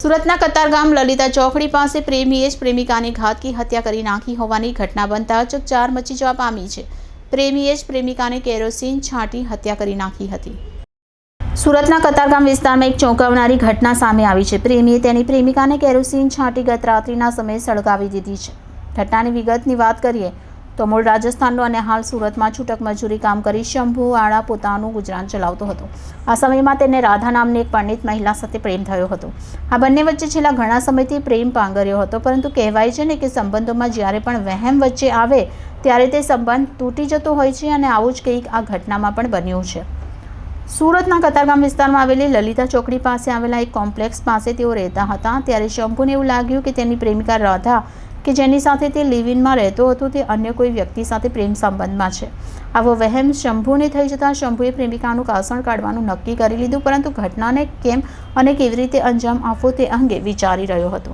સુરતના કતારગામ લલિતા ચોકડી પાસે પ્રેમીએ જ પ્રેમિકાની ઘાતકી હત્યા કરી નાખી હોવાની ઘટના બનતા ચકચાર મચી જવા પામી છે. પ્રેમીએ જ પ્રેમિકાને કેરોસીન છાંટી હત્યા કરી નાખી હતી. સુરતના કતારગામ વિસ્તારમાં એક ચોંકાવનારી ઘટના સામે આવી છે. પ્રેમીએ તેની પ્રેમિકાને કેરોસીન છાંટી ગત રાત્રિના સમયે સળગાવી દીધી છે. ઘટનાની વિગતની વાત કરીએ તો મૂળ રાજસ્થાનનો અને હાલ સુરતમાં છૂટક મજૂરી કામ કરી શંભુ આળા પોતાનું ગુજરાન ચલાવતો હતો. આ સમયમાં તેને રાધા નામની એક પરિણીત મહિલા સાથે પ્રેમ થયો હતો. આ બંને વચ્ચે છેલ્લા ઘણા સમયથી પ્રેમ પાંગર્યો હતો, પરંતુ કહેવાય છે ને કે સંબંધોમાં જ્યારે પણ વહેમ વચ્ચે આવે ત્યારે તે સંબંધ તૂટી જતો હોય છે, અને આવું જ કંઈક આ ઘટનામાં પણ બન્યું છે. સુરતના કતારગામ વિસ્તારમાં આવેલી લલિતા ચોકડી પાસે આવેલા એક કોમ્પ્લેક્સ પાસે તેઓ રહેતા હતા. ત્યારે શંભુને એવું લાગ્યું કે તેની પ્રેમિકા રાધા, કે જેની સાથે તે લિવ ઇનમાં રહેતો હતો, તે અન્ય કોઈ વ્યક્તિ સાથે પ્રેમ સંબંધમાં છે. આવો વહેમ શંભુને થઈ જતાં શંભુએ પ્રેમિકાનું કાસણ કાઢવાનું નક્કી કરી લીધું, પરંતુ ઘટનાને કેમ અને કેવી રીતે અંજામ આપવો તે અંગે વિચારી રહ્યો હતો.